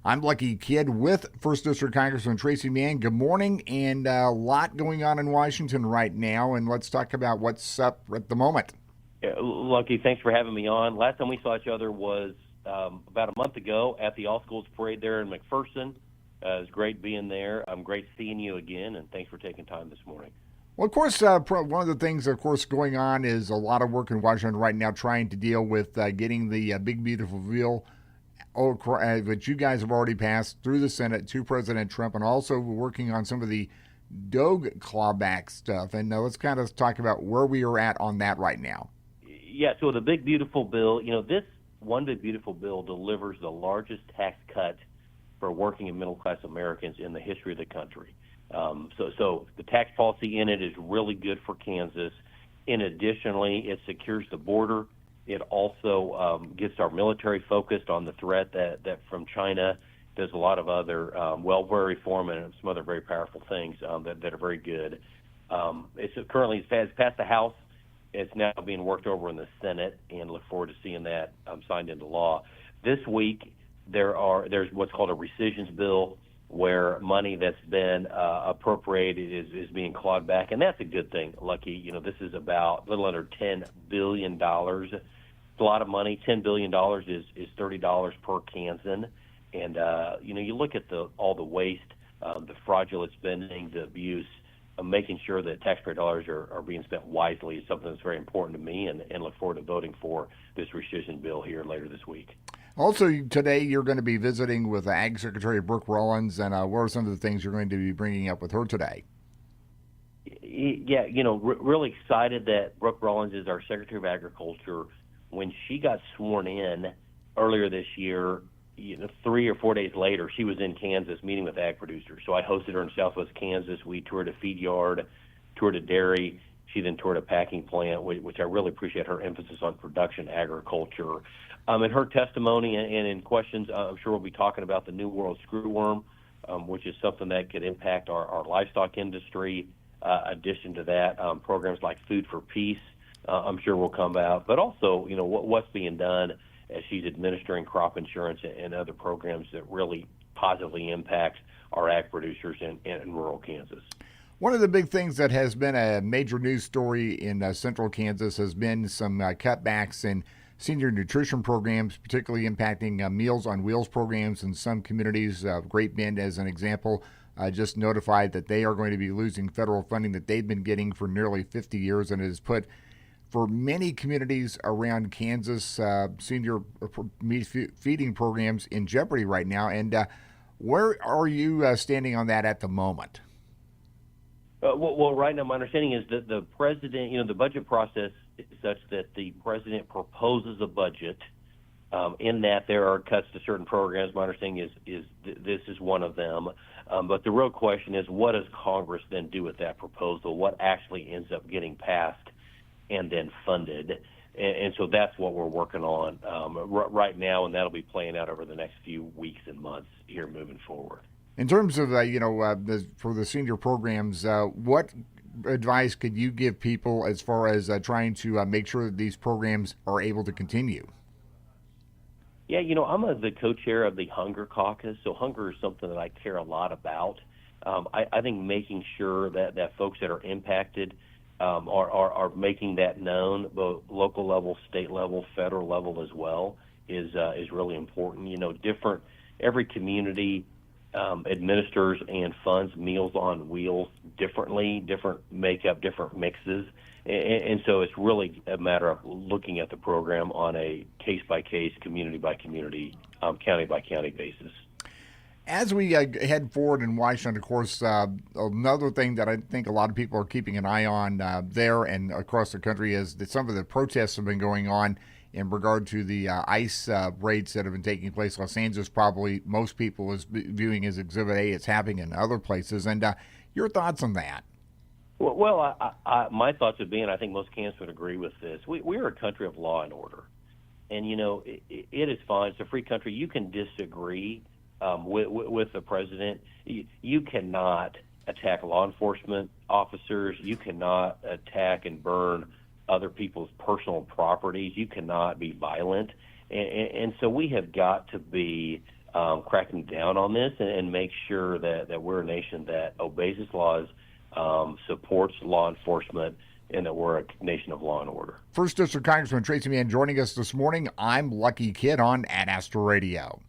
I'm Lucky Kid with First District Congressman Tracy Mann. Good morning, and a lot going on in Washington right now, and let's talk about what's up at the moment. Yeah, Lucky, thanks for having me on. Last time we saw each other was about a month ago at the All Schools Parade there in McPherson. It was great being there. I'm great seeing you again, and thanks for taking time this morning. Well, of course, one of the things, of course, going on is a lot of work in Washington right now trying to deal with getting the big, beautiful bill, which you guys have already passed through the Senate to President Trump, and also working on some of the Doge clawback stuff. And let's kind of talk about where we are at on that right now. Yeah, so the big, beautiful bill, this one big, beautiful bill delivers the largest tax cut for working and middle class Americans in the history of the country. So the tax policy in it is really good for Kansas. Additionally, it secures the border. It also gets our military focused on the threat that from China. Does a lot of other welfare reform and some other very powerful things that are very good. It's passed the House. It's now being worked over in the Senate, and look forward to seeing that signed into law. This week, there's what's called a rescissions bill, where money that's been appropriated is being clawed back, and that's a good thing, Lucky. This is about a little under $10 billion. It's a lot of money. $10 billion is $30 per Kansan. And, you look at all the waste, the fraudulent spending, the abuse, making sure that taxpayer dollars are being spent wisely is something that's very important to me, and look forward to voting for this rescission bill here later this week. Also, today you're going to be visiting with Ag Secretary Brooke Rollins, and what are some of the things you're going to be bringing up with her today? Yeah, really excited that Brooke Rollins is our Secretary of Agriculture. When she got sworn in earlier this year, 3 or 4 days later, she was in Kansas meeting with ag producers. So I hosted her in Southwest Kansas. We toured a feed yard, toured a dairy. She then toured a packing plant, which I really appreciate her emphasis on production agriculture. In her testimony and in questions, I'm sure we'll be talking about the New World screwworm, which is something that could impact our livestock industry. Addition to that, programs like Food for Peace, I'm sure will come out. But also, what's being done as she's administering crop insurance and other programs that really positively impact our ag producers in rural Kansas. One of the big things that has been a major news story in central Kansas has been some cutbacks in senior nutrition programs, particularly impacting Meals on Wheels programs in some communities. Great Bend, as an example, just notified that they are going to be losing federal funding that they've been getting for nearly 50 years, and it has put for many communities around Kansas, senior feeding programs in jeopardy right now. And where are you standing on that at the moment? Well, right now, my understanding is that the president, the budget process is such that the president proposes a budget. In that there are cuts to certain programs. My understanding is this is one of them. But the real question is, what does Congress then do with that proposal? What actually ends up getting passed and then funded? And so that's what we're working on right now, and that'll be playing out over the next few weeks and months here moving forward. In terms of, for the senior programs, what advice could you give people as far as trying to make sure that these programs are able to continue? Yeah, I'm the co-chair of the Hunger Caucus, so hunger is something that I care a lot about. I think making sure that folks that are impacted are making that known, both local level, state level, federal level as well, is really important. Every community administers and funds Meals on Wheels differently, different makeup, different mixes. And so it's really a matter of looking at the program on a case-by-case, community-by-community, county-by-county basis. As we head forward in Washington, of course, another thing that I think a lot of people are keeping an eye on there and across the country is that some of the protests have been going on in regard to the ICE raids that have been taking place. Los Angeles, probably most people is viewing as Exhibit A. It's happening in other places. And your thoughts on that? Well, my thoughts would be, and I think most Kansans would agree with this, we are a country of law and order. And, it is fine. It's a free country. You can disagree with the president. You cannot attack law enforcement officers. You cannot attack and burn other people's personal properties. You cannot be violent. And so we have got to be cracking down on this and make sure that we're a nation that obeys its laws, supports law enforcement, and that we're a nation of law and order. First District Congressman Tracy Mann joining us this morning. I'm Lucky Kid on Astra Radio.